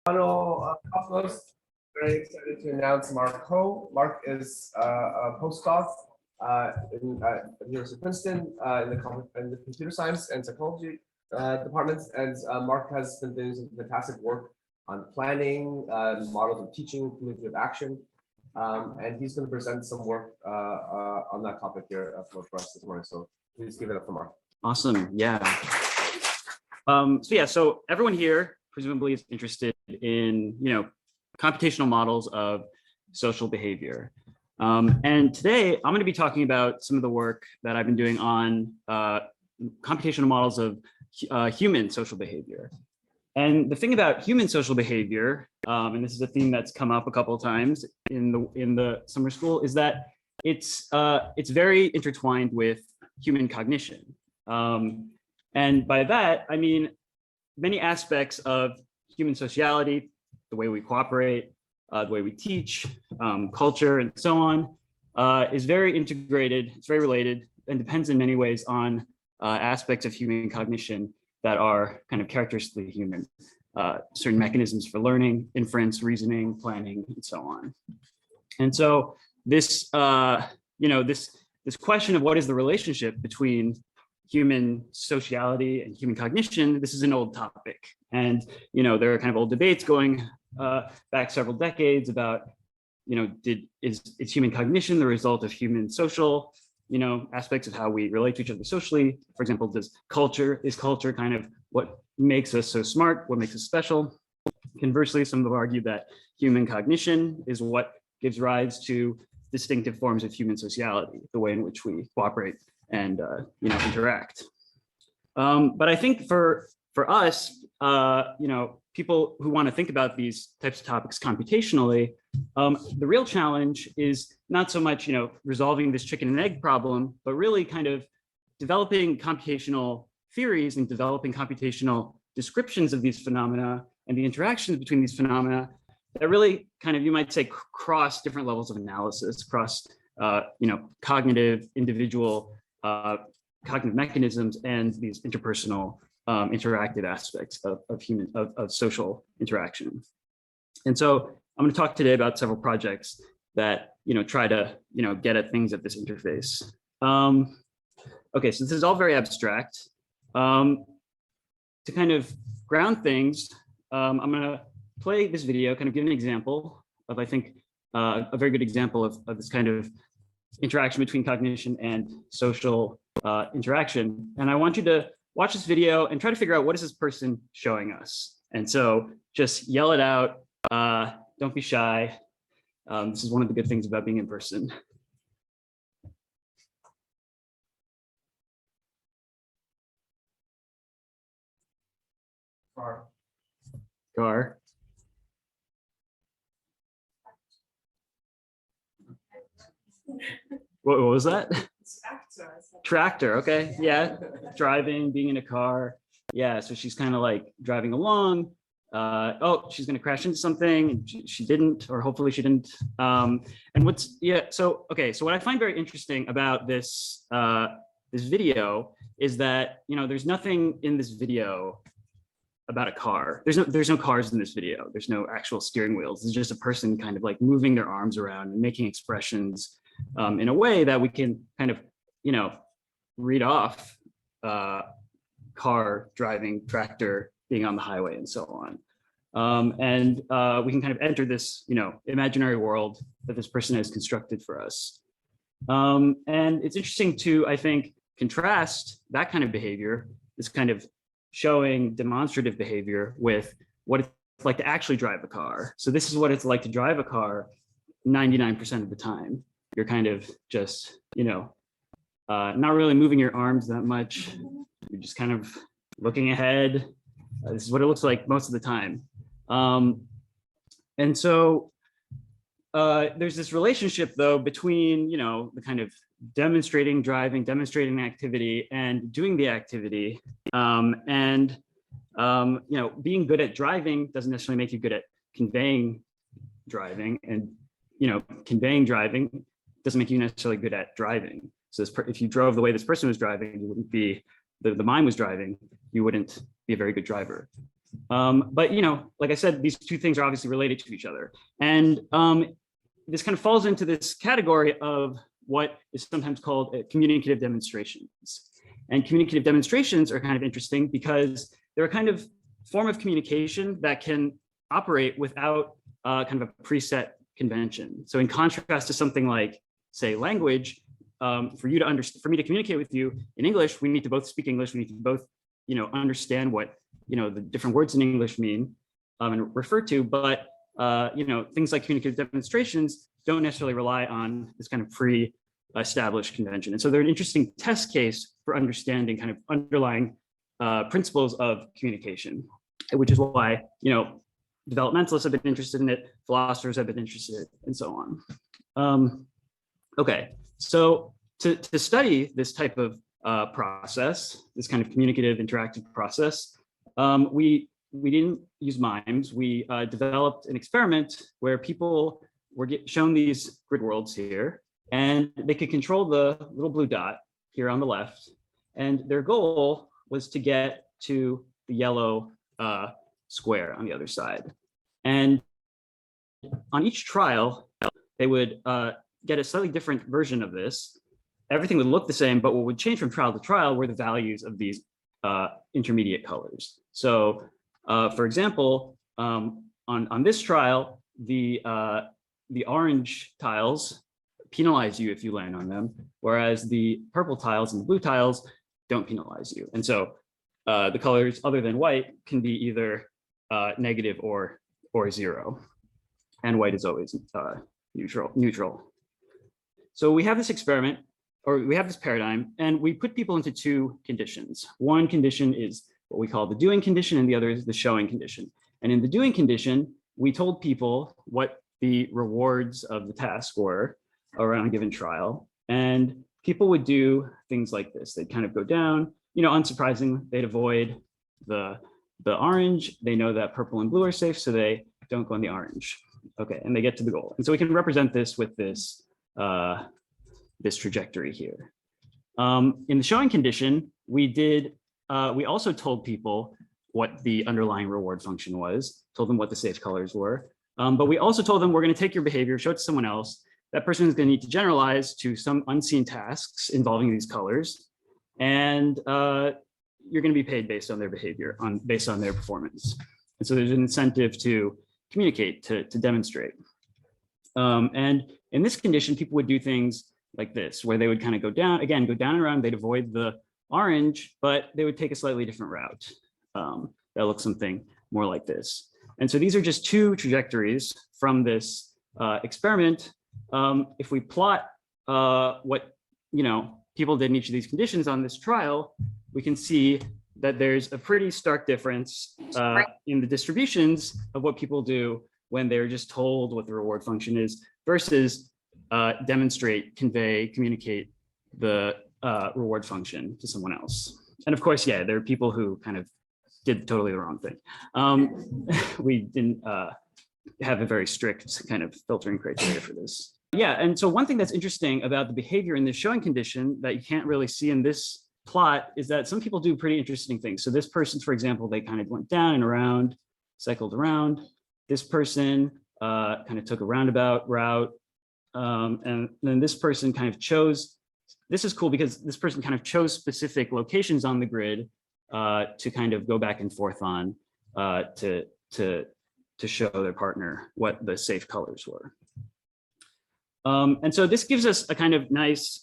COSMOS. Very excited to announce Mark Ho. Mark is a postdoc in the University of Princeton in the computer science and psychology departments, and Mark has been doing some fantastic work on planning, models of teaching, cumulative action, and he's going to present some work on that topic here for us this morning. So please give it up for Mark. Awesome. Yeah. So everyone here presumably is interested in, computational models of social behavior. And today I'm going to be talking about some of the work that I've been doing on computational models of human social behavior. And the thing about human social behavior, and this is a theme that's come up a couple of times in the summer school, is that it's very intertwined with human cognition. And by that, I mean many aspects of human sociality, the way we cooperate, the way we teach, culture, and so on, is very integrated, it's very related, and depends in many ways on aspects of human cognition that are kind of characteristically human, certain mechanisms for learning, inference, reasoning, planning, and so on. And so this, this question of what is the relationship between human sociality and human cognition, this is an old topic. And, there are kind of old debates going back several decades about, is human cognition the result of human social, aspects of how we relate to each other socially? For example, is culture kind of what makes us so smart, what makes us special? Conversely, some have argued that human cognition is what gives rise to distinctive forms of human sociality, the way in which we cooperate and interact. But I think for us, people who want to think about these types of topics computationally, the real challenge is not so much resolving this chicken and egg problem, but really kind of developing computational theories and developing computational descriptions of these phenomena and the interactions between these phenomena that really kind of, you might say, cross different levels of analysis, cross cognitive, individual cognitive mechanisms and these interpersonal interactive aspects of social interaction. And so I'm going to talk today about several projects that try to get at things at this interface. Okay, so this is all very abstract. To kind of ground things, I'm going to play this video, kind of give an example of, I think, a very good example of this kind of interaction between cognition and social interaction. And I want you to watch this video and try to figure out what is this person showing us. And so just yell it out. Don't be shy. This is one of the good things about being in person. Car. What was that? Tractor. Okay. Yeah. Driving, being in a car. Yeah. So she's kind of like driving along. Oh, she's going to crash into something. And she didn't, or hopefully she didn't. So, okay. So what I find very interesting about this, this video is that, there's nothing in this video about a car. There's no cars in this video. There's no actual steering wheels. It's just a person kind of like moving their arms around and making expressions in a way that we can kind of, read off car, driving, tractor, being on the highway, and so on. And we can kind of enter this, imaginary world that this person has constructed for us. And it's interesting to, I think, contrast that kind of behavior, this kind of showing demonstrative behavior, with what it's like to actually drive a car. So this is what it's like to drive a car 99% of the time. You're kind of just, not really moving your arms that much. You're just kind of looking ahead. This is what it looks like most of the time. And so there's this relationship, though, between, the kind of demonstrating activity and doing the activity. Being good at driving doesn't necessarily make you good at conveying driving, and, conveying driving doesn't make you necessarily good at driving. So if you drove the way this person was driving, you wouldn't be, the mind was driving, you wouldn't be a very good driver. But like I said, these two things are obviously related to each other. And this kind of falls into this category of what is sometimes called communicative demonstrations. And communicative demonstrations are kind of interesting because they're a kind of form of communication that can operate without kind of a preset convention. So in contrast to something like, say, language, for me to communicate with you in English, we need to both speak English. We need to both, understand what, the different words in English mean and refer to. But, things like communicative demonstrations don't necessarily rely on this kind of pre-established convention. And so they're an interesting test case for understanding kind of underlying principles of communication, which is why, developmentalists have been interested in it, philosophers have been interested, and so on. Okay, so to study this type of process, this kind of communicative interactive process, we didn't use mimes. We developed an experiment where people were shown these grid worlds here, and they could control the little blue dot here on the left, and their goal was to get to the yellow square on the other side. And on each trial, they would get a slightly different version of this. Everything would look the same, but what would change from trial to trial were the values of these intermediate colors. So, for example, on this trial, the orange tiles penalize you if you land on them, whereas the purple tiles and the blue tiles don't penalize you. And so the colors other than white can be either negative or 0, and white is always neutral. So we have this experiment, or we have this paradigm, and we put people into two conditions. One condition is what we call the doing condition, and the other is the showing condition. And in the doing condition, we told people what the rewards of the task were around a given trial, and people would do things like this. They'd kind of go down, unsurprisingly, they'd avoid the orange. They know that purple and blue are safe, so they don't go on the orange. Okay, and they get to the goal. And so we can represent this with this this trajectory here. In the showing condition, we also told people what the underlying reward function was, told them what the safe colors were, but we also told them we're going to take your behavior, show it to someone else. That person is going to need to generalize to some unseen tasks involving these colors, and you're going to be paid based on their behavior, based on their performance. And so there's an incentive to communicate, to demonstrate. And in this condition, people would do things like this, where they would kind of go down and around, they'd avoid the orange, but they would take a slightly different route that looks something more like this. And so these are just two trajectories from this experiment. If we plot what people did in each of these conditions on this trial, we can see that there's a pretty stark difference in the distributions of what people do when they're just told what the reward function is versus demonstrate, convey, communicate the reward function to someone else. And of course, yeah, there are people who kind of did totally the wrong thing. We didn't have a very strict kind of filtering criteria for this. Yeah, and so one thing that's interesting about the behavior in this showing condition that you can't really see in this plot is that some people do pretty interesting things. So this person, for example, they kind of went down and around, cycled around. This person kind of took a roundabout route. And then this person kind of chose, this is cool because this person kind of chose specific locations on the grid to kind of go back and forth on to show their partner what the safe colors were. And so this gives us a kind of nice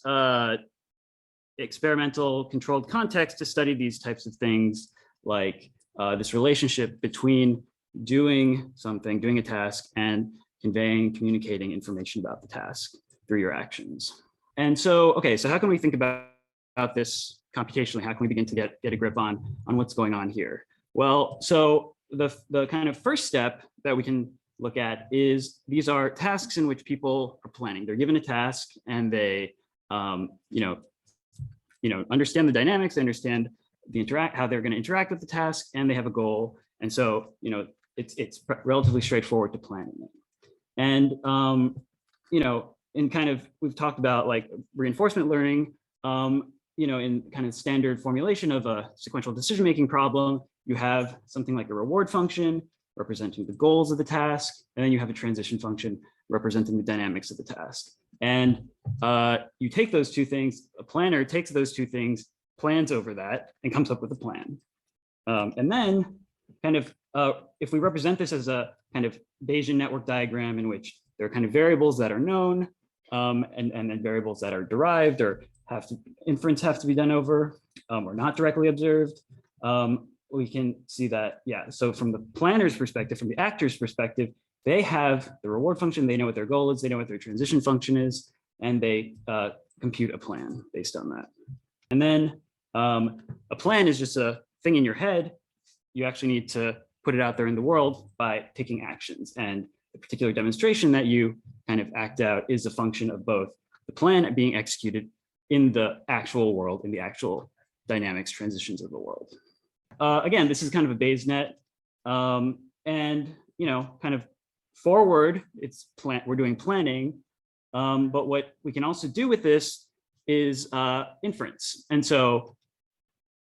experimental controlled context to study these types of things, like this relationship between doing something, doing a task, and conveying, communicating information about the task through your actions. And so, okay, so how can we think about this computationally? How can we begin to get a grip on what's going on here? Well, so the kind of first step that we can look at is these are tasks in which people are planning. They're given a task and they, understand the dynamics, they understand how they're going to interact with the task, and they have a goal. And so, it's relatively straightforward to planning it. And, in kind of, we've talked about like reinforcement learning, in kind of standard formulation of a sequential decision-making problem, you have something like a reward function representing the goals of the task, and then you have a transition function representing the dynamics of the task. And you take those two things, a planner takes those two things, plans over that, and comes up with a plan. And then kind of, if we represent this as a kind of Bayesian network diagram in which there are kind of variables that are known, and then variables that are derived or inference have to be done over, or not directly observed, we can see that, yeah. So from the planner's perspective, from the actor's perspective, they have the reward function, they know what their goal is, they know what their transition function is, and they compute a plan based on that. And then a plan is just a thing in your head. You actually need to put it out there in the world by taking actions. And the particular demonstration that you kind of act out is a function of both the plan being executed in the actual world, in the actual dynamics transitions of the world. Again, this is kind of a Bayes net. And, you know, kind of forward, we're doing planning. But what we can also do with this is inference. And so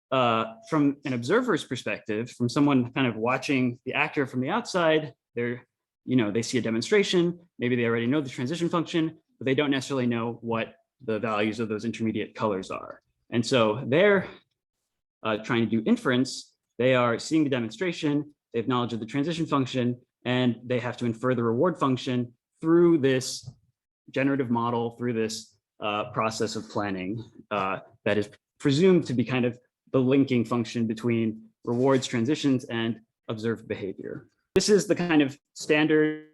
from an observer's perspective, from someone kind of watching the actor from the outside, they see a demonstration, maybe they already know the transition function, but they don't necessarily know what the values of those intermediate colors are. And so they're trying to do inference. They are seeing the demonstration, they have knowledge of the transition function, and they have to infer the reward function through this generative model, through this process of planning that is presumed to be kind of the linking function between rewards, transitions, and observed behavior. This is the kind of standard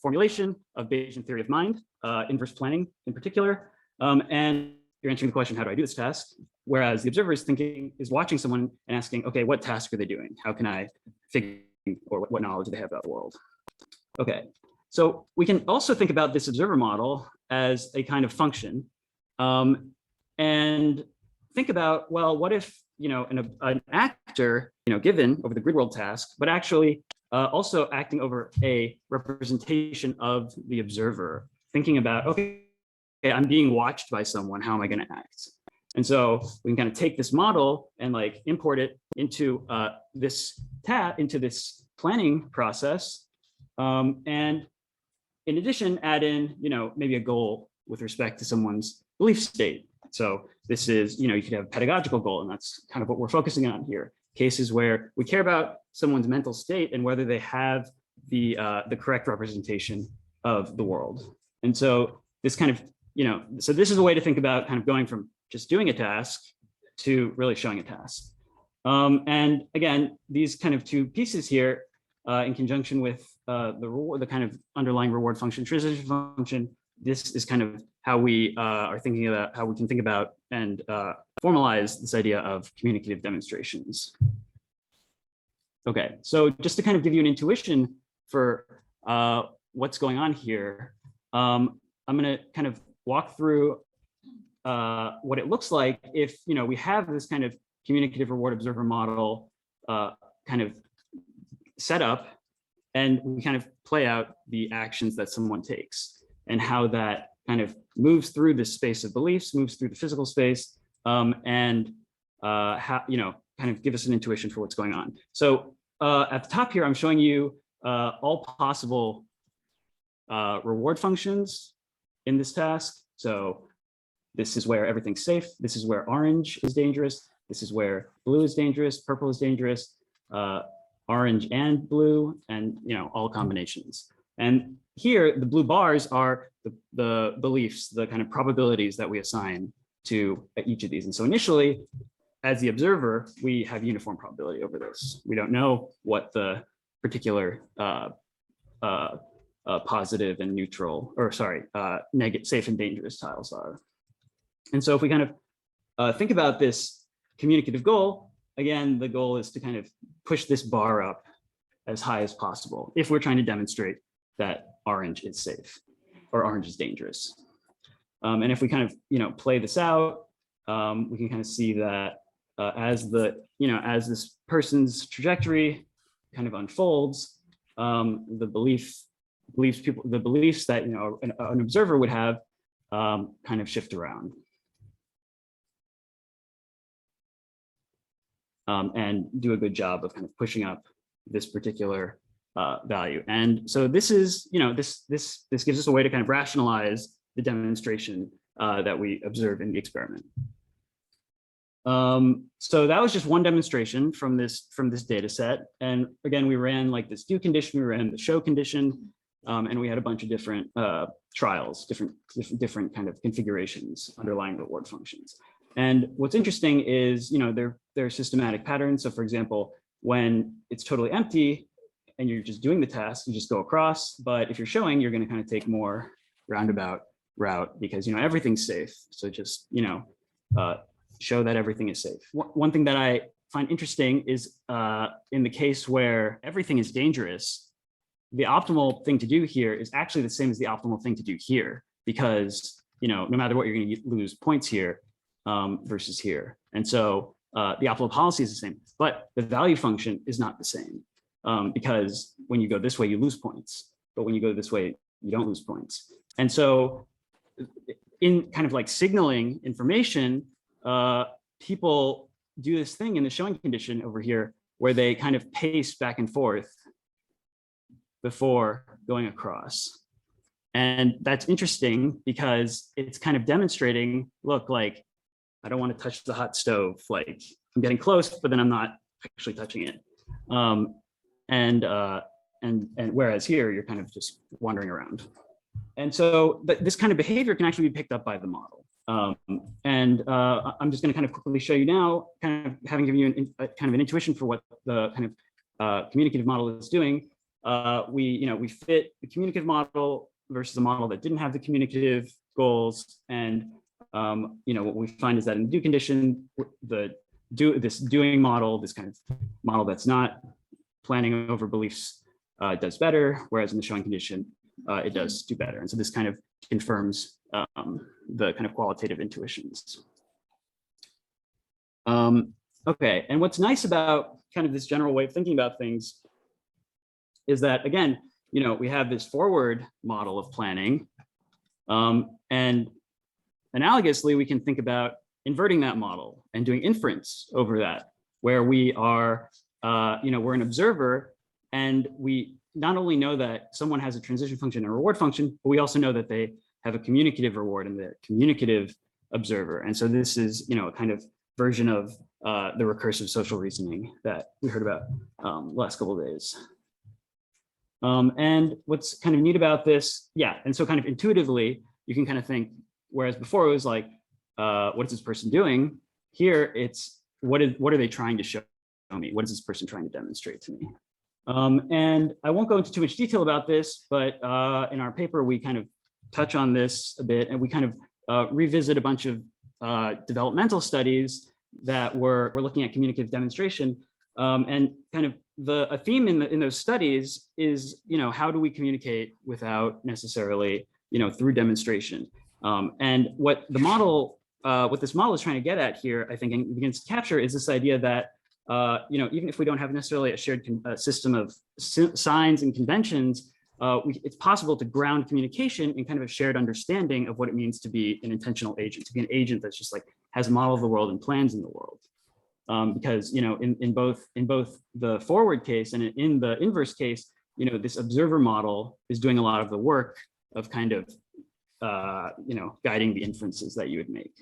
formulation of Bayesian theory of mind, inverse planning in particular. And you're answering the question, how do I do this task? Whereas the observer is watching someone and asking, okay, what task are they doing? How can I figure, or what knowledge do they have about the world? Okay, so we can also think about this observer model as a kind of function, and think about, well, what if, an actor, given over the grid world task, but actually also acting over a representation of the observer, thinking about, okay, I'm being watched by someone, how am I going to act? And so we can kind of take this model and like import it into this planning process, and in addition, add in, maybe a goal with respect to someone's belief state. So this is, you could have a pedagogical goal, and that's kind of what we're focusing on here. Cases where we care about someone's mental state and whether they have the correct representation of the world. And so this kind of, so this is a way to think about kind of going from just doing a task to really showing a task. And again, these kind of two pieces here, in conjunction with the kind of underlying reward function, transition function, this is kind of how we are thinking about how we can think about and formalize this idea of communicative demonstrations. Okay, so just to kind of give you an intuition for what's going on here, I'm going to kind of walk through what it looks like if we have this kind of communicative reward observer model kind of set up, and we kind of play out the actions that someone takes and how that kind of moves through this space of beliefs, moves through the physical space, and how, kind of give us an intuition for what's going on. So at the top here, I'm showing you all possible reward functions in this task. So this is where everything's safe. This is where orange is dangerous. This is where blue is dangerous, purple is dangerous, orange and blue, and all combinations. And here, the blue bars are the beliefs, the kind of probabilities that we assign to each of these. And so initially, as the observer, we have uniform probability over this. We don't know what the particular positive and neutral, or sorry, negative, safe and dangerous tiles are. And so if we kind of think about this communicative goal, again, the goal is to kind of push this bar up as high as possible if we're trying to demonstrate that orange is safe or orange is dangerous. And if we kind of, play this out, we can kind of see that as as this person's trajectory kind of unfolds, the beliefs that, an observer would have kind of shift around. and do a good job of kind of pushing up this particular value. And so this is, this gives us a way to kind of rationalize the demonstration that we observe in the experiment. So that was just one demonstration from this data set. And again, we ran like this do condition, we ran the show condition, and we had a bunch of different trials, different kind of configurations underlying reward functions. And what's interesting is, there are systematic patterns. So for example, when it's totally empty and you're just doing the task, you just go across. But if you're showing, you're going to kind of take more roundabout route because, everything's safe. So just, show that everything is safe. One thing that I find interesting is in the case where everything is dangerous, the optimal thing to do here is actually the same as the optimal thing to do here, because, no matter what, you're going to lose points here versus here. And so the optimal policy is the same, but the value function is not the same because when you go this way, you lose points, but when you go this way, you don't lose points. And so in kind of like signaling information, people do this thing in the showing condition over here where they kind of pace back and forth before going across. And that's interesting because it's kind of demonstrating, look, like, I don't want to touch the hot stove. Like, I'm getting close, but then I'm not actually touching it. And whereas here, you're kind of just wandering around. And so this kind of behavior can actually be picked up by the model. I'm just going to kind of quickly show you now, kind of having given you kind of an intuition for what the kind of communicative model is doing. We fit the communicative model versus a model that didn't have the communicative goals. And what we find is that in the do condition, this doing model, this kind of model that's not planning over beliefs does better, whereas in the showing condition, it does do better. And so this kind of confirms the kind of qualitative intuitions. Okay, and what's nice about kind of this general way of thinking about things is that, again, we have this forward model of planning, and analogously, we can think about inverting that model and doing inference over that, where we are, we're an observer, and we not only know that someone has a transition function and a reward function, but we also know that they have a communicative reward and the communicative observer. And so this is, a kind of version of the recursive social reasoning that we heard about last couple of days. And what's kind of neat about this, and so kind of intuitively, you can kind of think, whereas before it was like, what is this person doing? Here it's, what are they trying to show me? What is this person trying to demonstrate to me? And I won't go into too much detail about this, but in our paper, we kind of touch on this a bit, and we kind of revisit a bunch of developmental studies that were looking at communicative demonstration. And kind of a theme in those studies is, how do we communicate without necessarily, through demonstration? And what this model is trying to get at here, I think, and begins to capture is this idea that, even if we don't have necessarily a shared system of signs and conventions, it's possible to ground communication in kind of a shared understanding of what it means to be an intentional agent, to be an agent that's just like has a model of the world and plans in the world. Because in both the forward case and in the inverse case, this observer model is doing a lot of the work of kind of guiding the inferences that you would make.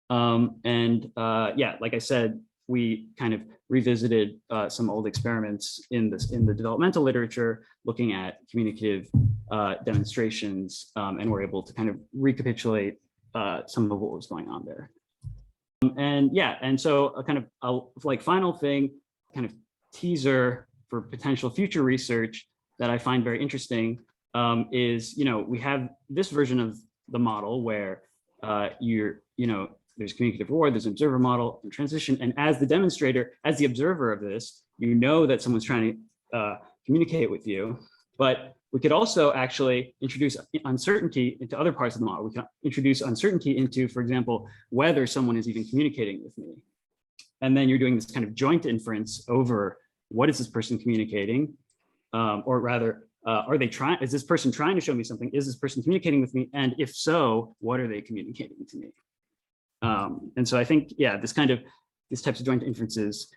Like I said, we kind of revisited some old experiments in the developmental literature, looking at communicative demonstrations, and we're able to kind of recapitulate some of what was going on there. And so a kind of like final thing, kind of teaser for potential future research that I find very interesting is, we have this version of the model where there's communicative reward, there's an observer model and transition. And as the demonstrator, as the observer of this, that someone's trying to communicate with you. But we could also actually introduce uncertainty into other parts of the model. We can introduce uncertainty into, for example, whether someone is even communicating with me. And then you're doing this kind of joint inference over what is this person communicating? Or rather, is this person trying to show me something? Is this person communicating with me? And if so, what are they communicating to me? And so I think, this kind of these types of joint inferences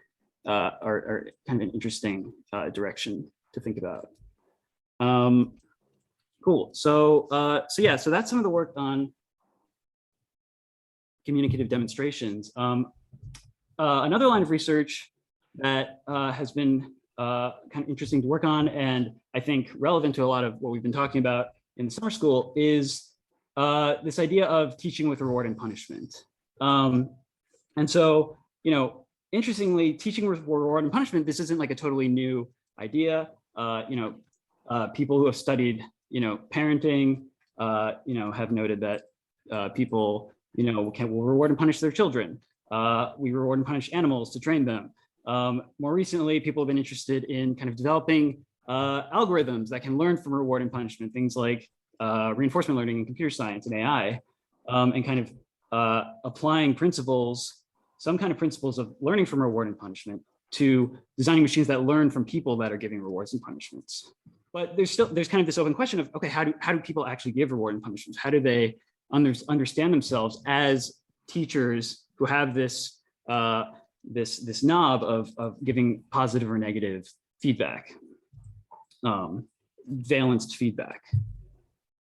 are kind of an interesting direction to think about. Cool. So yeah, so that's some of the work on communicative demonstrations. Another line of research that has been kind of interesting to work on, and I think relevant to a lot of what we've been talking about in the summer school, is this idea of teaching with reward and punishment. And so, interestingly, teaching with reward and punishment, this isn't like a totally new idea. People who have studied, parenting, have noted that people, will reward and punish their children. We reward and punish animals to train them. More recently, people have been interested in kind of developing algorithms that can learn from reward and punishment, things like reinforcement learning in computer science and AI, and kind of applying some kind of principles of learning from reward and punishment to designing machines that learn from people that are giving rewards and punishments. But there's kind of this open question of, okay, how do people actually give reward and punishments? How do they understand themselves as teachers who have this this knob of giving positive or negative feedback, valenced feedback.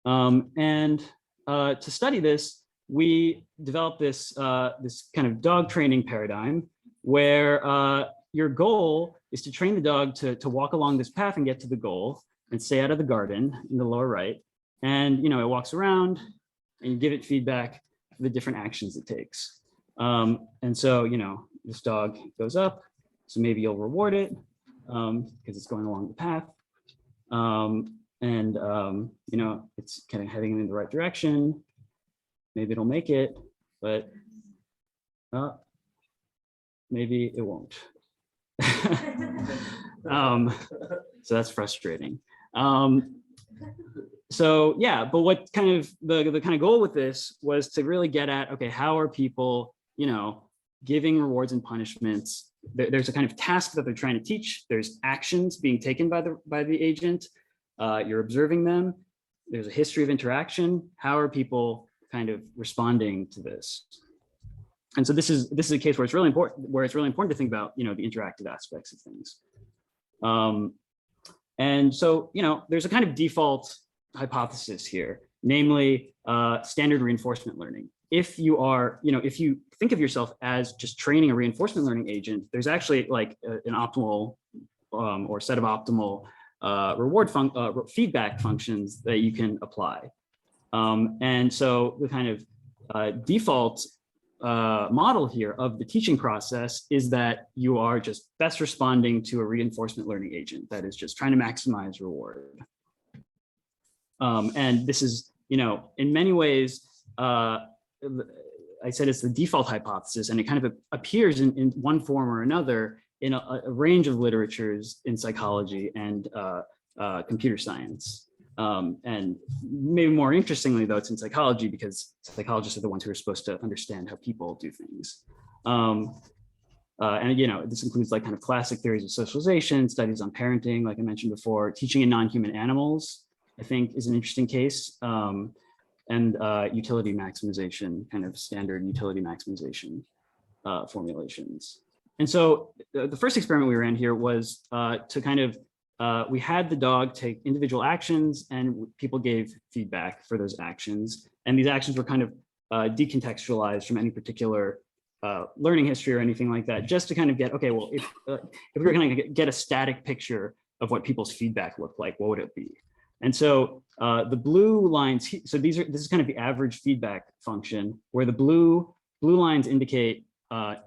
And to study this, we developed this this kind of dog training paradigm where your goal is to train the dog to walk along this path and get to the goal and stay out of the garden in the lower right. And it walks around and you give it feedback for the different actions it takes. And so, this dog goes up, so maybe you'll reward it because it's going along the path. It's kind of heading in the right direction. Maybe it'll make it, but maybe it won't. So that's frustrating. So yeah, but what kind of the kind of goal with this was to really get at, okay, how are people, giving rewards and punishments? There's a kind of task that they're trying to teach. There's actions being taken by the agent. You're observing them. There's a history of interaction. How are people kind of responding to this? And so this is a case where it's really important to think about, the interactive aspects of things. And so, there's a kind of default hypothesis here, namely standard reinforcement learning. If you are, if you think of yourself as just training a reinforcement learning agent, there's actually like an optimal or set of optimal feedback functions that you can apply. And so the kind of default model here of the teaching process is that you are just best responding to a reinforcement learning agent that is just trying to maximize reward. And this is, in many ways, I said it's the default hypothesis, and it kind of appears in one form or another in a range of literatures in psychology and computer science. And maybe more interestingly, though, it's in psychology because psychologists are the ones who are supposed to understand how people do things. And this includes like kind of classic theories of socialization, studies on parenting, like I mentioned before. Teaching in non-human animals, I think, is an interesting case. And utility maximization, kind of standard utility maximization formulations. And so the first experiment we ran here was to kind of, we had the dog take individual actions and people gave feedback for those actions. And these actions were kind of decontextualized from any particular learning history or anything like that, just to kind of get, okay, well, if we were going to get a static picture of what people's feedback looked like, what would it be? And so the blue lines, so this is kind of the average feedback function, where the blue lines indicate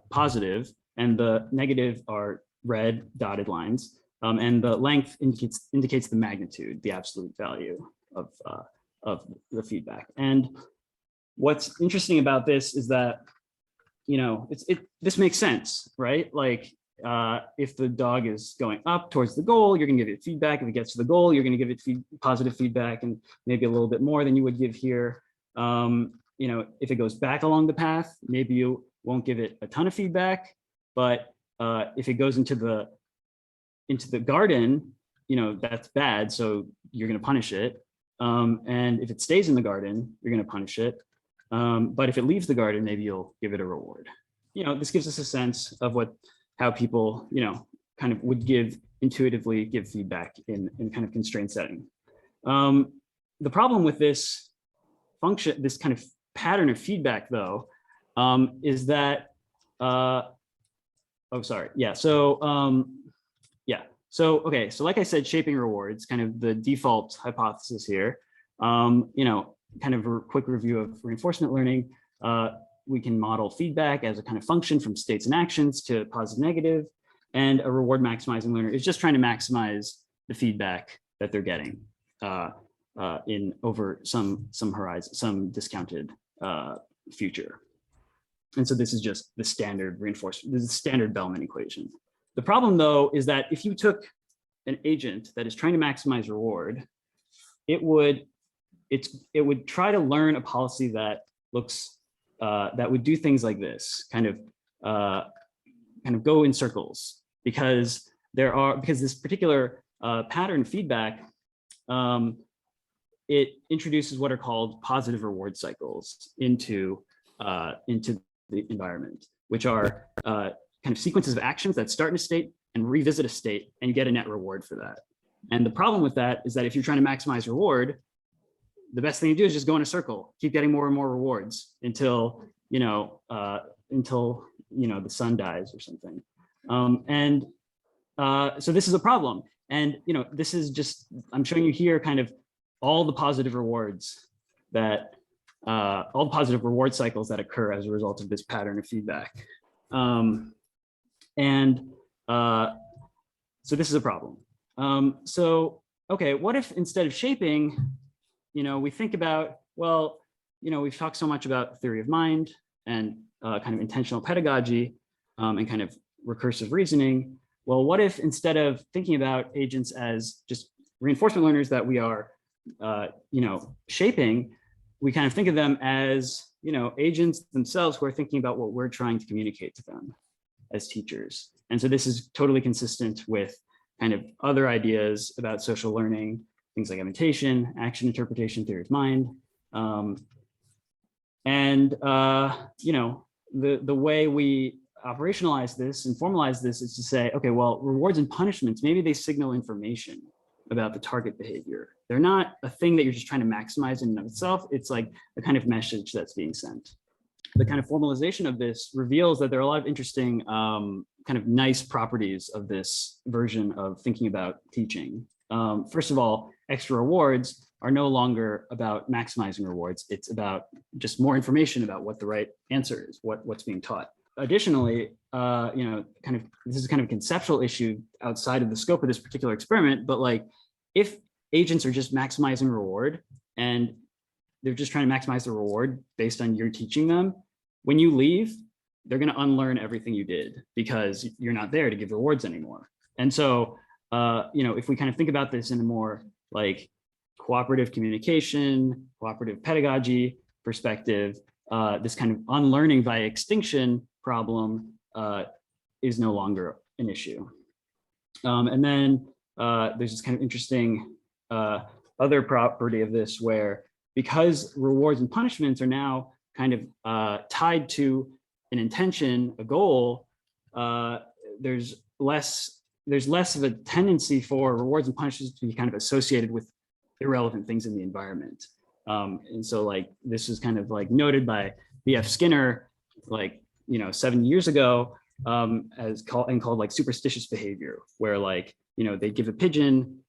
positive and the negative are red dotted lines. And the length indicates the magnitude, the absolute value of the feedback. And what's interesting about this is that, this makes sense, right? Like, if the dog is going up towards the goal, you're going to give it feedback. If it gets to the goal, you're going to give it positive feedback, and maybe a little bit more than you would give here. If it goes back along the path, maybe you won't give it a ton of feedback, but if it goes into the garden, that's bad, so you're going to punish it. And if it stays in the garden, you're going to punish it. But if it leaves the garden, maybe you'll give it a reward. this gives us a sense of how people, kind of would intuitively give feedback in kind of constrained setting. The problem with this function, this kind of pattern of feedback, though, is that, okay, so like I said, shaping rewards, kind of the default hypothesis here. Kind of a quick review of reinforcement learning. We can model feedback as a kind of function from states and actions to positive, negative, and a reward maximizing learner is just trying to maximize the feedback that they're getting in over some horizon, some discounted future. And so this is just the standard reinforcement, this is the standard Bellman equation. The problem, though, is that if you took an agent that is trying to maximize reward, it would try to learn a policy that looks that would do things like this, kind of go in circles, because this particular pattern feedback, it introduces what are called positive reward cycles into the environment, which are kind of sequences of actions that start in a state and revisit a state, and you get a net reward for that. And the problem with that is that if you're trying to maximize reward, the best thing to do is just go in a circle, keep getting more and more rewards until the sun dies or something. So this is a problem. And this is just, I'm showing you here kind of all the positive rewards that all the positive reward cycles that occur as a result of this pattern of feedback. So this is a problem. So, okay, what if instead of shaping, we think about, well, we've talked so much about theory of mind and kind of intentional pedagogy and kind of recursive reasoning. Well, what if instead of thinking about agents as just reinforcement learners that we are, shaping, we kind of think of them as, agents themselves who are thinking about what we're trying to communicate to them as teachers. And so this is totally consistent with kind of other ideas about social learning, things like imitation, action interpretation, theory of mind. The way we operationalize this and formalize this is to say, okay, well, rewards and punishments, maybe they signal information about the target behavior. They're not a thing that you're just trying to maximize in and of itself. It's like a kind of message that's being sent. The kind of formalization of this reveals that there are a lot of interesting kind of nice properties of this version of thinking about teaching. First of all, extra rewards are no longer about maximizing rewards. It's about just more information about what the right answer is, what's being taught. Additionally, this is kind of a conceptual issue outside of the scope of this particular experiment, but like if agents are just maximizing reward and they're just trying to maximize the reward based on your teaching them, when you leave, they're going to unlearn everything you did because you're not there to give rewards anymore. And so, if we kind of think about this in a more like cooperative communication, cooperative pedagogy perspective, this kind of unlearning via extinction problem is no longer an issue. And then there's this kind of interesting other property of this where because rewards and punishments are now kind of tied to an intention, a goal, there's less of a tendency for rewards and punishments to be kind of associated with irrelevant things in the environment. And so like this is kind of like noted by B.F. Skinner, like 7 years ago, called like superstitious behavior, where like they give a pigeon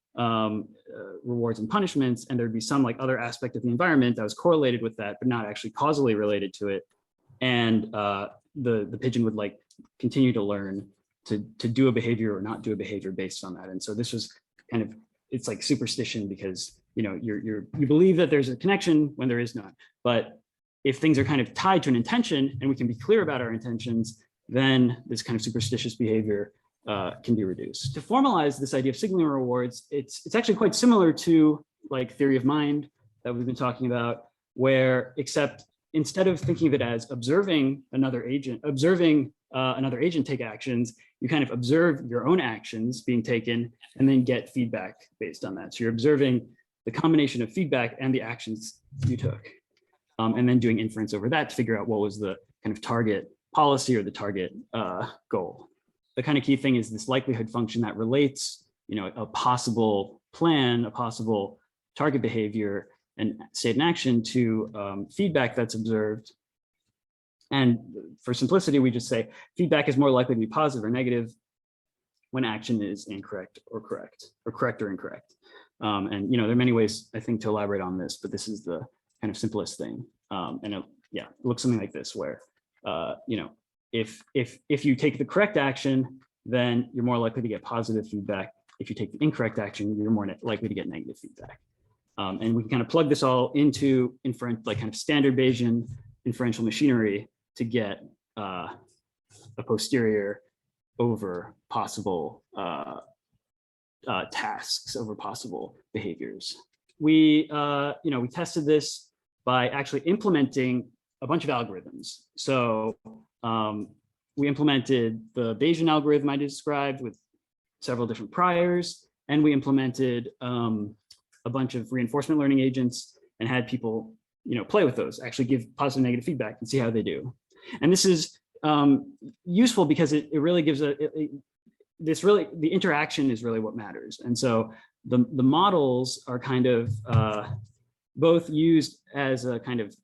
rewards and punishments, and there'd be some like other aspect of the environment that was correlated with that, but not actually causally related to it. And the pigeon would like continue to learn to do a behavior or not do a behavior based on that. And so this was kind of, it's like superstition because you believe that there's a connection when there is not. But if things are kind of tied to an intention and we can be clear about our intentions, then this kind of superstitious behavior can be reduced. To formalize this idea of signaling rewards, it's actually quite similar to like theory of mind that we've been talking about, where except instead of thinking of it as observing another agent take actions, you kind of observe your own actions being taken and then get feedback based on that. So you're observing the combination of feedback and the actions you took, and then doing inference over that to figure out what was the kind of target policy or the target goal. The kind of key thing is this likelihood function that relates, a possible plan, a possible target behavior and state and action to feedback that's observed. And for simplicity, we just say feedback is more likely to be positive or negative when action is incorrect or correct, or correct or incorrect. And there are many ways, I think, to elaborate on this, but this is the kind of simplest thing. And it looks something like this, where if you take the correct action, then you're more likely to get positive feedback. If you take the incorrect action, you're more likely to get negative feedback. And we can kind of plug this all into kind of standard Bayesian inferential machinery to get a posterior over possible tasks, over possible behaviors. We tested this by actually implementing a bunch of algorithms. So we implemented the Bayesian algorithm I described with several different priors, and we implemented a bunch of reinforcement learning agents and had people play with those, actually give positive and negative feedback and see how they do. And this is useful because it really gives the interaction is really what matters. And so the models are kind of both used as a kind of,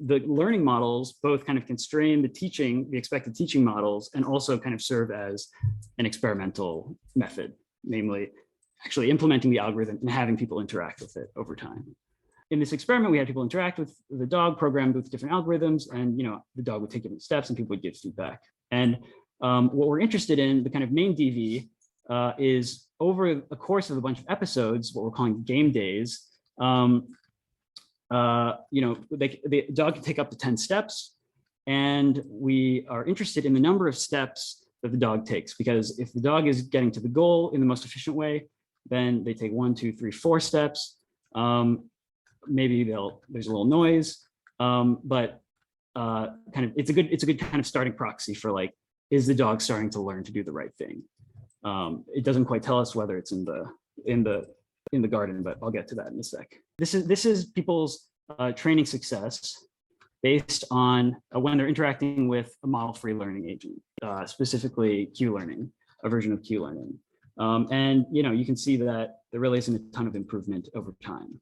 the learning models both kind of constrain the expected teaching models, and also kind of serve as an experimental method, namely actually implementing the algorithm and having people interact with it over time. In this experiment, we had people interact with the dog programmed with different algorithms, and the dog would take different steps and people would give feedback. And what we're interested in, the kind of main DV, is over a course of a bunch of episodes, what we're calling game days, the dog can take up to 10 steps, and we are interested in the number of steps that the dog takes, because if the dog is getting to the goal in the most efficient way, then they take 1, 2, 3, 4 steps. Maybe there's a little noise, but it's a good kind of starting proxy for, like, is the dog starting to learn to do the right thing? It doesn't quite tell us whether it's in the garden, but I'll get to that in a sec. This is people's training success based on when they're interacting with a model-free learning agent, specifically Q-learning, a version of Q-learning. And you can see that there really isn't a ton of improvement over time.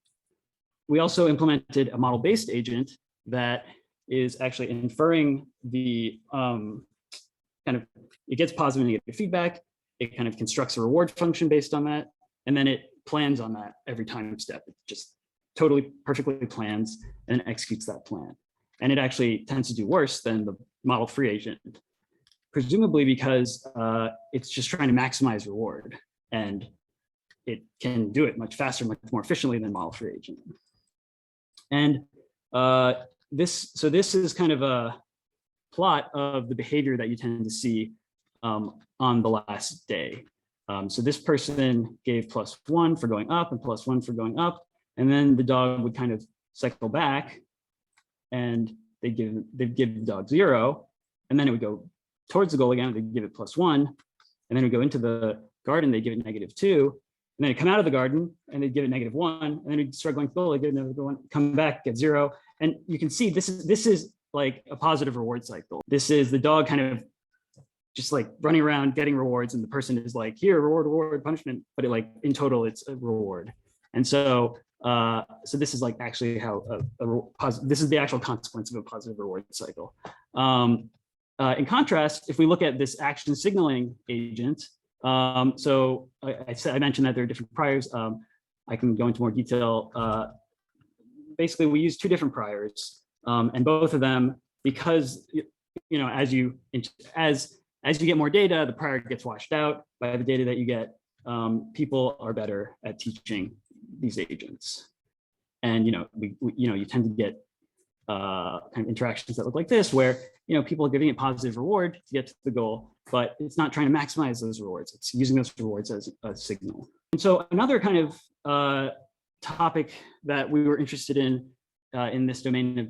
We also implemented a model-based agent that is actually inferring the it gets positive and negative feedback. It kind of constructs a reward function based on that, and then it plans on that every time step. It just totally perfectly plans and executes that plan. And it actually tends to do worse than the model-free agent, presumably because it's just trying to maximize reward, and it can do it much faster, much more efficiently than model-free agent. And this is kind of a plot of the behavior that you tend to see on the last day. So this person gave +1 for going up and +1 for going up, and then the dog would kind of cycle back, and they'd give the dog 0, and then it would go towards the goal again. They'd give it +1, and then we go into the garden. They give it -2, and then they come out of the garden and they give it -1, and then we start going to the goal. They give it another one, come back, get 0, and you can see this is like a positive reward cycle. This is the dog kind of just like running around getting rewards, and the person is like, here, reward, punishment, but in total it's a reward. And so this is like actually how this is the actual consequence of a positive reward cycle. In contrast, if we look at this action signaling agent, so I mentioned that there are different priors. I can go into more detail. Basically, we use 2 different priors, and both of them, because as you get more data, the prior gets washed out by the data that you get. People are better at teaching these agents, and you tend to get kind of interactions that look like this, where people are giving it positive reward to get to the goal, but it's not trying to maximize those rewards. It's using those rewards as a signal. And so another kind of topic that we were interested in this domain of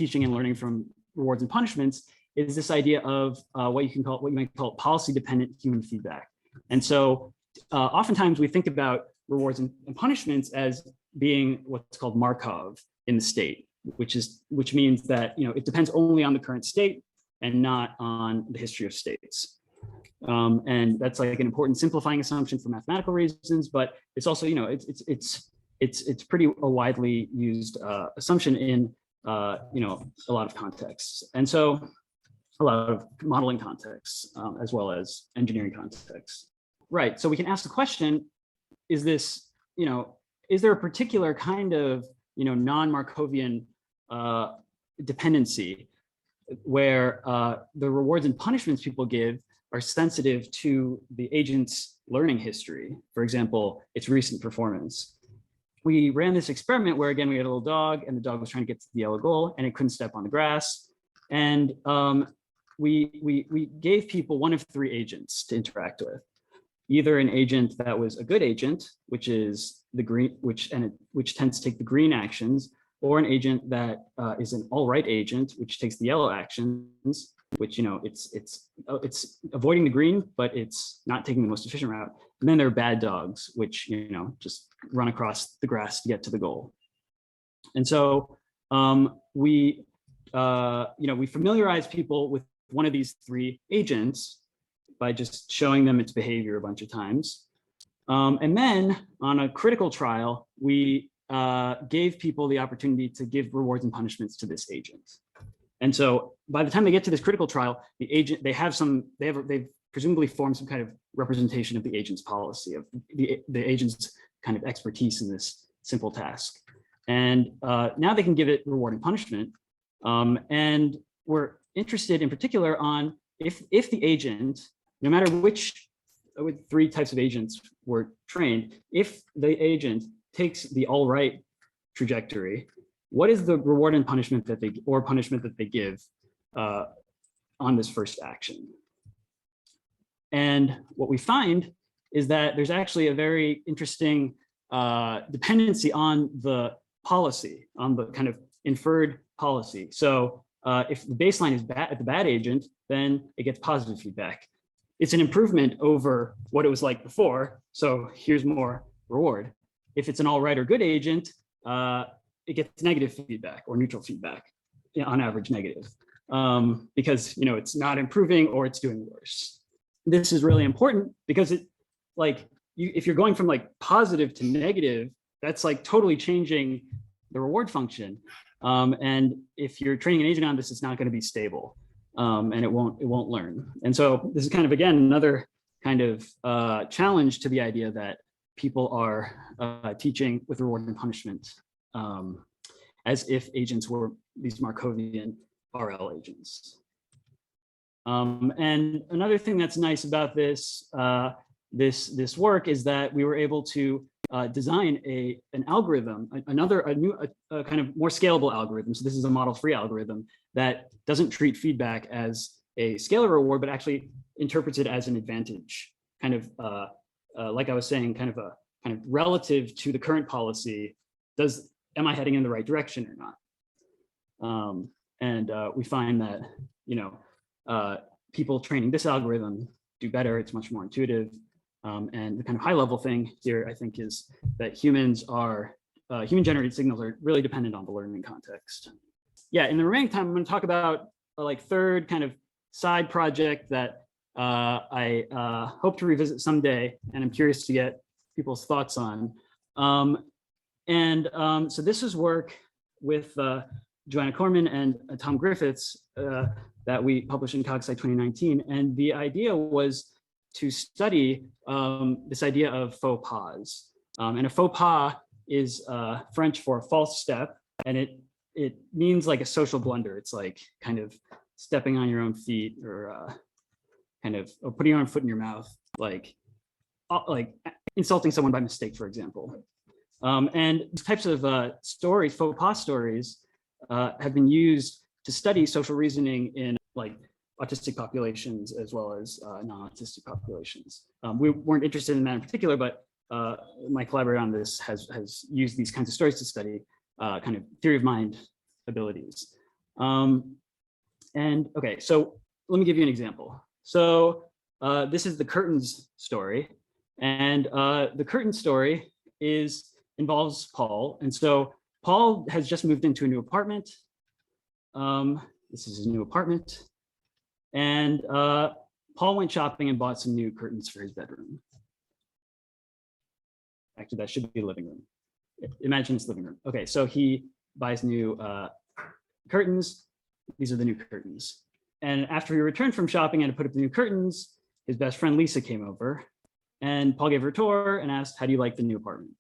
teaching and learning from rewards and punishments is this idea of what you might call policy-dependent human feedback. And so oftentimes we think about rewards and punishments as being what's called Markov in the state. which means that it depends only on the current state and not on the history of states. And that's like an important simplifying assumption for mathematical reasons, but it's also it's pretty a widely used assumption in a lot of contexts, and so a lot of modeling contexts as well as engineering contexts. Right. So we can ask the question: is this is there a particular kind of non-Markovian dependency where the rewards and punishments people give are sensitive to the agent's learning history, for example, its recent performance? We ran this experiment where, again, we had a little dog, and the dog was trying to get to the yellow goal, and it couldn't step on the grass. And we gave people one of three agents to interact with. Either an agent that was a good agent, which is the green, which tends to take the green actions, or an agent that is an all right agent, which takes the yellow actions, which it's avoiding the green, but it's not taking the most efficient route. And then there are bad dogs, which just run across the grass to get to the goal. And so we familiarize people with one of these three agents by just showing them its behavior a bunch of times. And then on a critical trial, we gave people the opportunity to give rewards and punishments to this agent. And so by the time they get to this critical trial, the agent, they've presumably formed some kind of representation of the agent's policy, of the agent's kind of expertise in this simple task. And now they can give it reward and punishment. And we're interested in particular on if the agent, no matter which three types of agents were trained, if the agent takes the all right trajectory, what is the reward and punishment that they give on this first action? And what we find is that there's actually a very interesting dependency on the policy, on the kind of inferred policy. So if the baseline is bad at the bad agent, then it gets positive feedback. It's an improvement over what it was like before. So here's more reward. If it's an all right or good agent, it gets negative feedback or neutral feedback, on average negative, because it's not improving or it's doing worse. This is really important because if you're going from positive to negative, that's totally changing the reward function. And if you're training an agent on this, it's not going to be stable, and it won't learn. And so this is kind of, again, another kind of challenge to the idea that people are teaching with reward and punishment as if agents were these Markovian RL agents. And another thing that's nice about this work is that we were able to design an algorithm, a new kind of more scalable algorithm. So this is a model-free algorithm that doesn't treat feedback as a scalar reward, but actually interprets it as an advantage, kind of like I was saying, kind of relative to the current policy. Am I heading in the right direction or not? And we find that people training this algorithm do better. It's much more intuitive. And the kind of high level thing here, I think, is that human generated signals are really dependent on the learning context. Yeah, in the remaining time, I'm going to talk about a third kind of side project that I hope to revisit someday, and I'm curious to get people's thoughts on. So this is work with Joanna Corman and Tom Griffiths that we published in CogSci 2019. And the idea was to study this idea of faux pas. And a faux pas is French for false step, and it means a social blunder. It's kind of stepping on your own feet, or or putting your own foot in your mouth, like insulting someone by mistake, for example. And these types of stories, faux pas stories, have been used to study social reasoning in autistic populations as well as non-autistic populations. We weren't interested in that in particular, but my collaborator on this has used these kinds of stories to study kind of theory of mind abilities. Okay, so let me give you an example. So this is the curtains story, and the curtain story involves Paul. And so Paul has just moved into a new apartment. This is his new apartment. And Paul went shopping and bought some new curtains for his bedroom. Actually, that should be living room. Imagine it's living room. Okay, so he buys new curtains. These are the new curtains. And after he returned from shopping and to put up the new curtains, his best friend Lisa came over, and Paul gave her a tour and asked, "How do you like the new apartment?"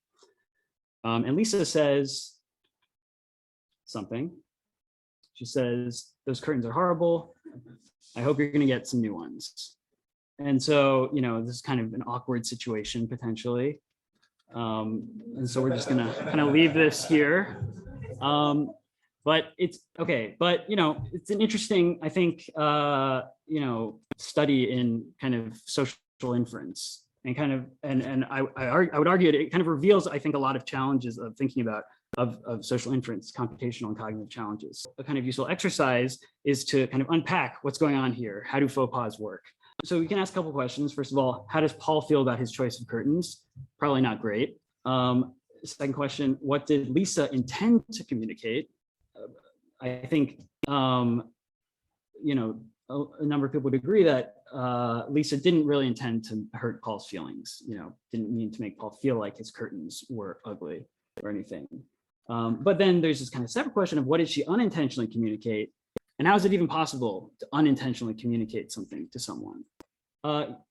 And Lisa says something. She says, "Those curtains are horrible. I hope you're going to get some new ones." And so, this is kind of an awkward situation potentially. And so we're just going to kind of leave this here. But it's okay. But, it's an interesting, I think, study in kind of social inference and kind of, and I would argue it kind of reveals, I think, a lot of challenges of thinking about of social inference, computational and cognitive challenges. A kind of useful exercise is to kind of unpack what's going on here. How do faux pas work? So we can ask a couple questions. First of all, how does Paul feel about his choice of curtains? Probably not great. Second question, what did Lisa intend to communicate? I think, a number of people would agree that Lisa didn't really intend to hurt Paul's feelings, didn't mean to make Paul feel like his curtains were ugly or anything. But then there's this kind of separate question of what did she unintentionally communicate? And how is it even possible to unintentionally communicate something to someone?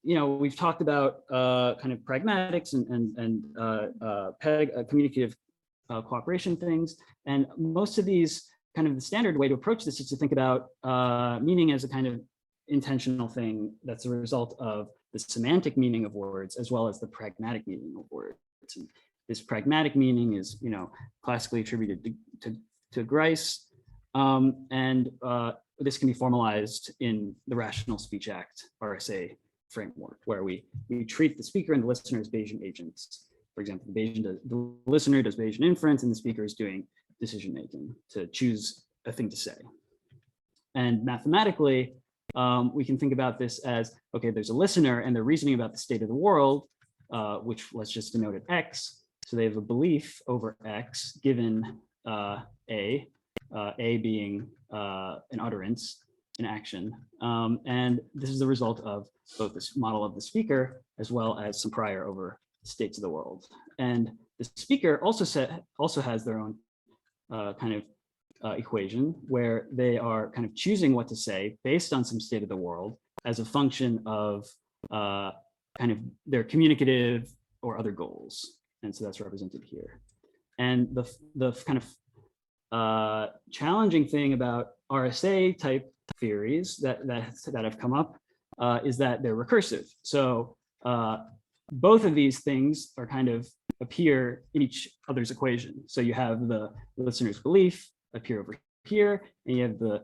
We've talked about kind of pragmatics and communicative cooperation things. And most of these, kind of the standard way to approach this is to think about meaning as a kind of intentional thing that's a result of the semantic meaning of words as well as the pragmatic meaning of words. And this pragmatic meaning is, classically attributed to Grice, and this can be formalized in the Rational Speech Act (RSA) framework, where we treat the speaker and the listener as Bayesian agents. For example, the listener does Bayesian inference, and the speaker is doing decision making to choose a thing to say. And mathematically, we can think about this as, okay, there's a listener and they're reasoning about the state of the world, which let's just denote it X. So they have a belief over X given A being an utterance, an action. And this is the result of both this model of the speaker as well as some prior over states of the world. And the speaker also has their own kind of equation where they are kind of choosing what to say based on some state of the world as a function of kind of their communicative or other goals. And so that's represented here. And the kind of challenging thing about RSA type theories that have come up is that they're recursive. So both of these things are kind of appear in each other's equation. So you have the listener's belief appear over here, and you have the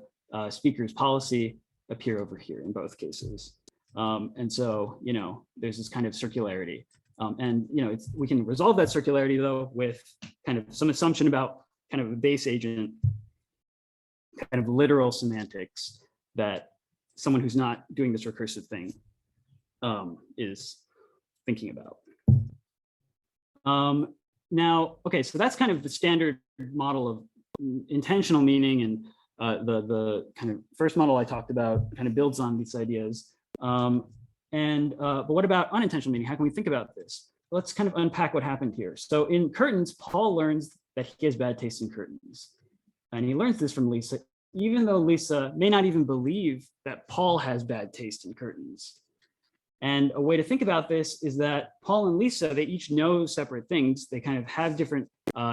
speaker's policy appear over here in both cases. And so, there's this kind of circularity. And, we can resolve that circularity though with kind of some assumption about kind of a base agent, kind of literal semantics that someone who's not doing this recursive thing is thinking about. Now, okay, so that's kind of the standard model of intentional meaning, and the kind of first model I talked about kind of builds on these ideas. But what about unintentional meaning? How can we think about this? Let's kind of unpack what happened here. So in curtains, Paul learns that he has bad taste in curtains. And he learns this from Lisa, even though Lisa may not even believe that Paul has bad taste in curtains. And a way to think about this is that Paul and Lisa, they each know separate things. They kind of have different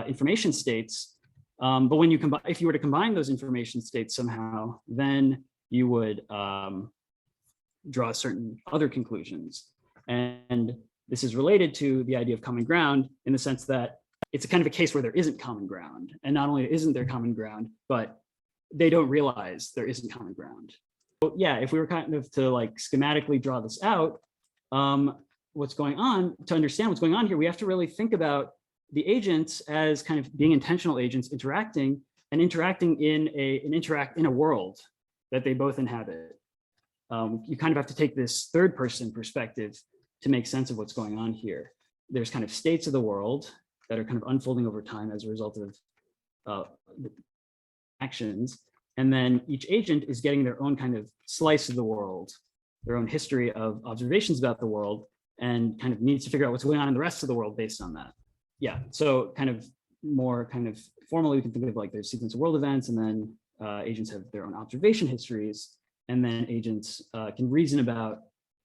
information states. But when you combine, if you were to combine those information states somehow, then you would draw certain other conclusions. And this is related to the idea of common ground in the sense that it's a kind of a case where there isn't common ground. And not only isn't there common ground, but they don't realize there isn't common ground. So yeah, if we were kind of to like schematically draw this out, what's going on, to understand what's going on here, we have to really think about the agents as kind of being intentional agents interacting in a world that they both inhabit. You kind of have to take this third person perspective to make sense of what's going on here. There's kind of states of the world that are kind of unfolding over time as a result of actions. And then each agent is getting their own kind of slice of the world, their own history of observations about the world, and kind of needs to figure out what's going on in the rest of the world based on that. Yeah, so kind of more kind of formally, we can think of like there's sequence of world events, and then agents have their own observation histories, and then agents can reason about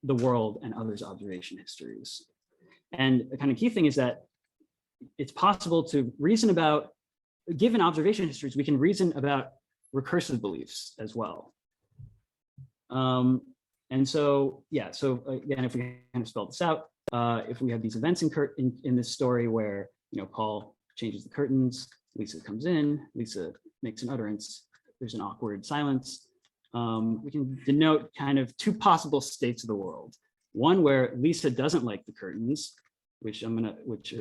the world and others' observation histories. And the kind of key thing is that it's possible to reason about, given observation histories, we can reason about recursive beliefs as well. And so, yeah, so again, if we kind of spell this out, if we have these events in this story where, you know, Paul changes the curtains, Lisa comes in, Lisa makes an utterance, there's an awkward silence. We can denote kind of two possible states of the world. One where Lisa doesn't like the curtains, which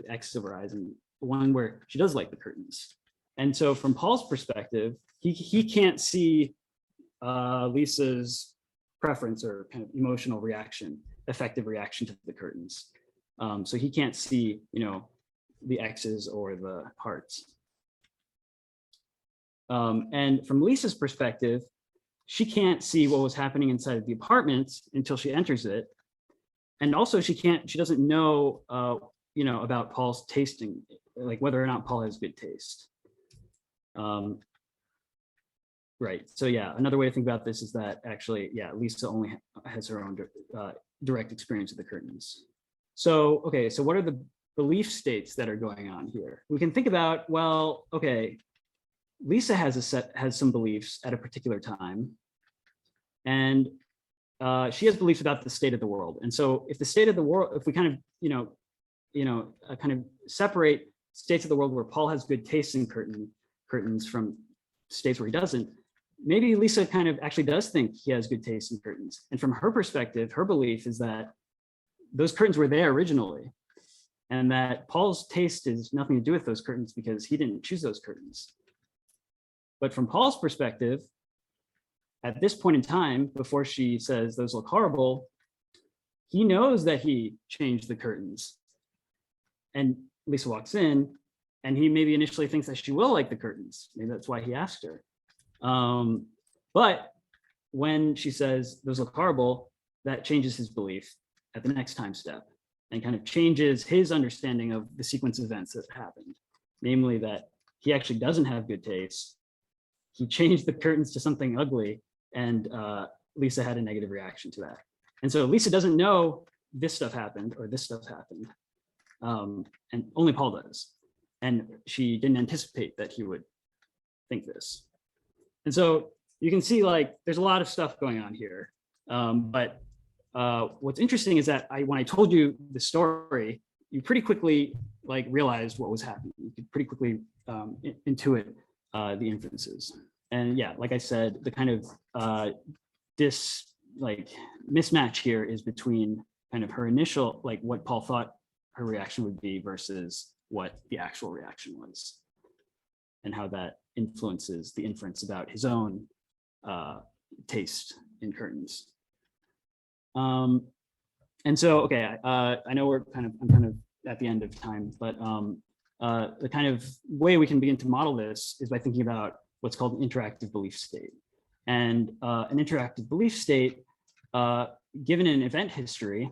X overrides, and one where she does like the curtains. And so from Paul's perspective, he can't see Lisa's preference or kind of emotional reaction, effective reaction to the curtains. So he can't see, you know, the X's or the hearts. And from Lisa's perspective, she can't see what was happening inside of the apartment until she enters it. And also she doesn't know, you know, about Paul's tasting, like whether or not Paul has good taste. Right, so yeah, another way to think about this is that actually, yeah, Lisa only has her own direct experience of the curtains. So, okay, so what are the belief states that are going on here? We can think about, well, okay, Lisa has some beliefs at a particular time, and she has beliefs about the state of the world. And so if the state of the world, if we kind of, kind of separate states of the world where Paul has good taste in curtains from states where he doesn't, maybe Lisa kind of actually does think he has good taste in curtains. And from her perspective, her belief is that those curtains were there originally, and that Paul's taste is nothing to do with those curtains because he didn't choose those curtains. But from Paul's perspective, at this point in time, before she says those look horrible, he knows that he changed the curtains. And Lisa walks in, and he maybe initially thinks that she will like the curtains. Maybe that's why he asked her. But when she says those look horrible, that changes his belief at the next time step and kind of changes his understanding of the sequence of events that happened. Namely that he actually doesn't have good taste. He changed the curtains to something ugly, and Lisa had a negative reaction to that. And so Lisa doesn't know this stuff happened or this stuff happened, and only Paul does. And she didn't anticipate that he would think this. And so you can see, like, there's a lot of stuff going on here. But what's interesting is that when I told you the story, you pretty quickly realized what was happening. You could pretty quickly intuit the inferences. And yeah, like I said, the kind of mismatch here is between kind of her initial, what Paul thought her reaction would be versus what the actual reaction was, and how that influences the inference about his own taste in curtains. And so, okay, I know I'm kind of at the end of time, but the kind of way we can begin to model this is by thinking about what's called an interactive belief state. And an interactive belief state, given an event history,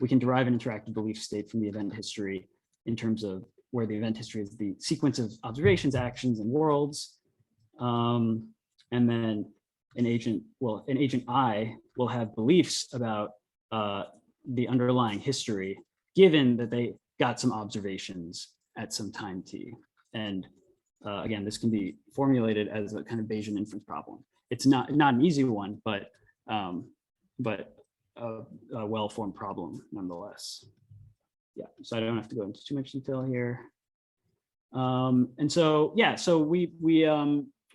we can derive an interactive belief state from the event history in terms of where the event history is the sequence of observations, actions, and worlds. And then an agent I will have beliefs about the underlying history, given that they got some observations at some time t. And again, this can be formulated as a kind of Bayesian inference problem. It's not an easy one, but a well-formed problem nonetheless. Yeah, so I don't have to go into too much detail here. And so, yeah, so we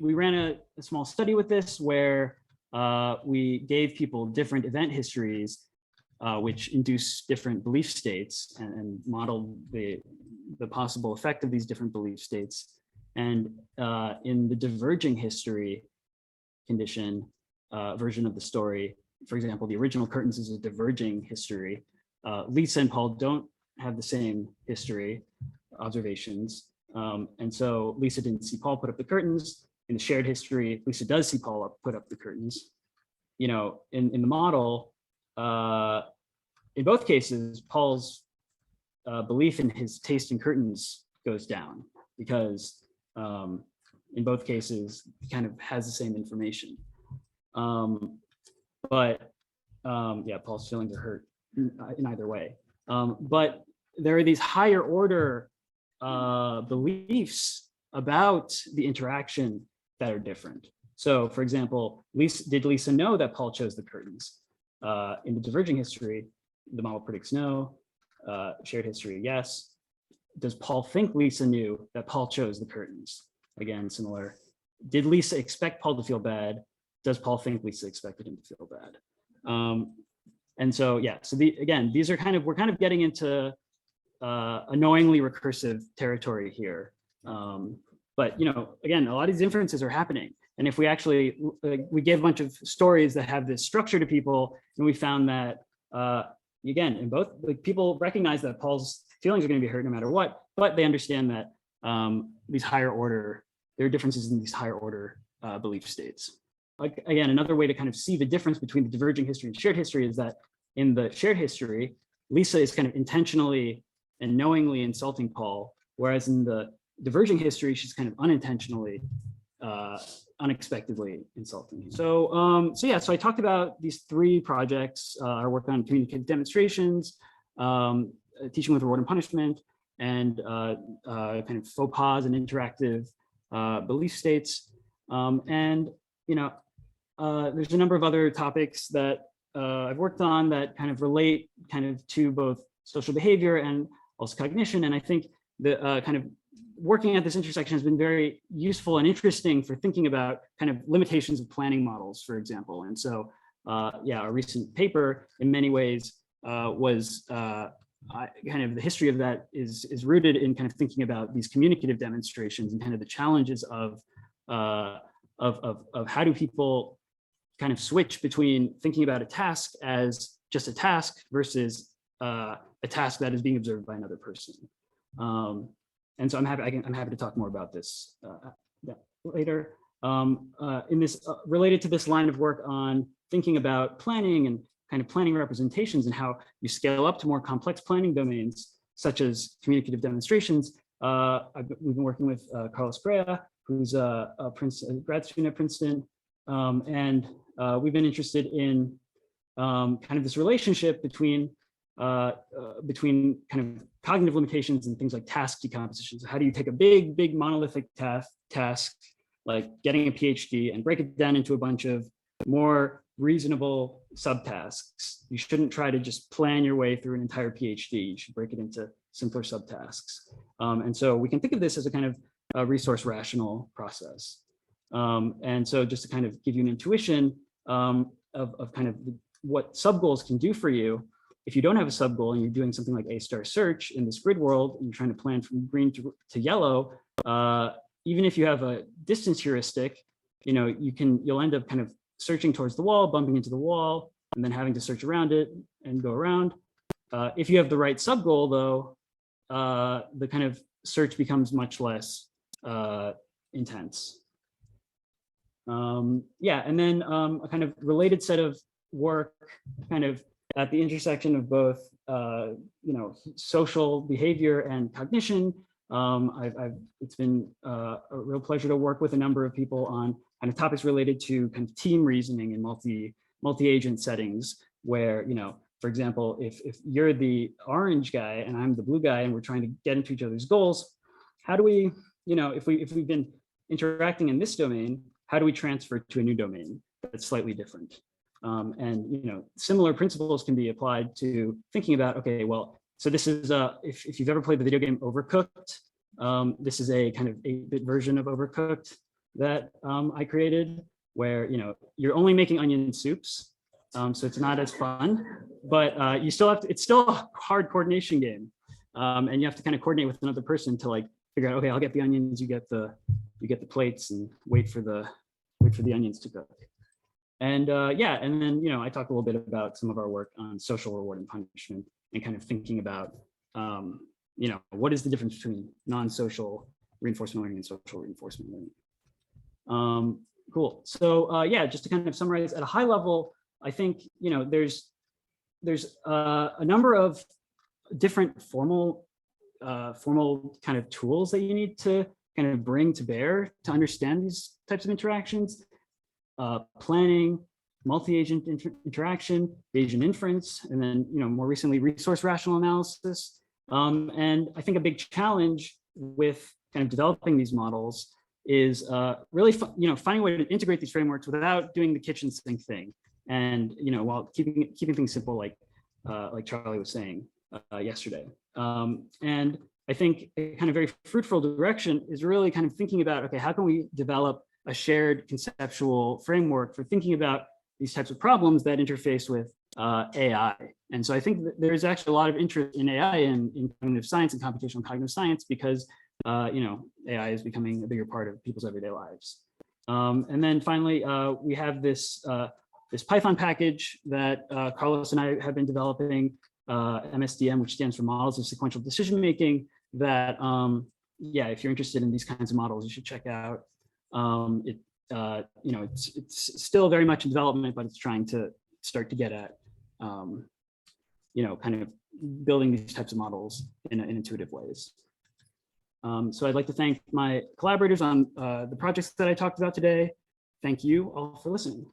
ran a small study with this where we gave people different event histories, which induce different belief states and modeled the possible effect of these different belief states. And in the diverging history condition version of the story, for example, the original curtains is a diverging history. Lisa and Paul don't have the same history observations. And so Lisa didn't see Paul put up the curtains. In the shared history, Lisa does see Paul put up the curtains. You know, in the model, in both cases, Paul's belief in his taste in curtains goes down because in both cases, he kind of has the same information. Yeah, Paul's feelings are hurt in either way. But there are these higher order beliefs about the interaction that are different. So for example, did Lisa know that Paul chose the curtains? In the diverging history, the model predicts no. Shared history, yes. Does Paul think Lisa knew that Paul chose the curtains? Again, similar. Did Lisa expect Paul to feel bad? Does Paul think Lisa expected him to feel bad? And so, yeah, so again, these are we're kind of getting into annoyingly recursive territory here. But, you know, again, a lot of these inferences are happening. And if we actually, we gave a bunch of stories that have this structure to people, and we found that, again, in both, like, people recognize that Paul's feelings are going to be hurt no matter what, but they understand that these higher order, there are differences in these higher order belief states. Like, again, another way to kind of see the difference between the diverging history and shared history is that in the shared history, Lisa is kind of intentionally and knowingly insulting Paul, whereas in the diverging history, she's kind of unintentionally, unexpectedly insulting him. So, so I talked about these three projects, our work on communicative demonstrations, teaching with reward and punishment, and kind of faux pas and interactive belief states. And, you know, there's a number of other topics that I've worked on that kind of relate to both social behavior and also cognition. And I think the kind of working at this intersection has been very useful and interesting for thinking about kind of limitations of planning models, for example. And so, yeah, a recent paper in many ways was kind of the history of that is rooted in kind of thinking about these communicative demonstrations and kind of the challenges of how do people kind of switch between thinking about a task as just a task versus a task that is being observed by another person. And so I'm happy to talk more about this later. In this related to this line of work on thinking about planning and kind of planning representations and how you scale up to more complex planning domains, such as communicative demonstrations. We've been working with Carlos Brea, who's a grad student at Princeton, and we've been interested in kind of this relationship between kind of cognitive limitations and things like task decomposition. So how do you take a big monolithic task, like getting a PhD, and break it down into a bunch of more reasonable subtasks? You shouldn't try to just plan your way through an entire PhD. You should break it into simpler subtasks. And so we can think of this as a kind of resource rational process. And so just to kind of give you an intuition of kind of what subgoals can do for you, if you don't have a subgoal and you're doing something like A-star search in this grid world, and you're trying to plan from green to yellow, even if you have a distance heuristic, you know, you'll end up kind of searching towards the wall, bumping into the wall, and then having to search around it and go around. If you have the right subgoal, though, the kind of search becomes much less intense. Yeah, and then a kind of related set of work, kind of at the intersection of both, you know, social behavior and cognition. It's been a real pleasure to work with a number of people on kind of topics related to kind of team reasoning in multi-agent settings, where, you know, for example, if you're the orange guy and I'm the blue guy and we're trying to get into each other's goals, how do we, you know, if we've been interacting in this domain, how do we transfer to a new domain that's slightly different? And, you know, similar principles can be applied to thinking about, okay, well, so this is, if you've ever played the video game Overcooked, this is a kind of 8-bit version of Overcooked that I created, where, you know, you're only making onion soups, so it's not as fun, but you still have to, it's still a hard coordination game, and you have to kind of coordinate with another person to like figure out, okay, I'll get the onions, you get the plates, and wait for the onions to cook. And yeah, and then, you know, I talked a little bit about some of our work on social reward and punishment, and kind of thinking about, you know, what is the difference between non-social reinforcement learning and social reinforcement learning. Cool. So yeah, just to kind of summarize at a high level, I think, there's a number of different formal kind of tools that you need to kind of bring to bear to understand these types of interactions. Planning, multi-agent interaction, Bayesian inference, and then more recently resource rational analysis. And I think a big challenge with kind of developing these models is really finding a way to integrate these frameworks without doing the kitchen sink thing, and while keeping things simple, like Charlie was saying yesterday. And I think a kind of very fruitful direction is really kind of thinking about, okay, how can we develop a shared conceptual framework for thinking about these types of problems that interface with AI. And so I think that there's actually a lot of interest in AI in cognitive science and computational cognitive science because AI is becoming a bigger part of people's everyday lives. And then finally, we have this Python package that Carlos and I have been developing, MSDM, which stands for Models of Sequential Decision Making. That yeah, if you're interested in these kinds of models, you should check out. It's still very much in development, but it's trying to start to get at kind of building these types of models in intuitive ways. So I'd like to thank my collaborators on the projects that I talked about today. Thank you all for listening.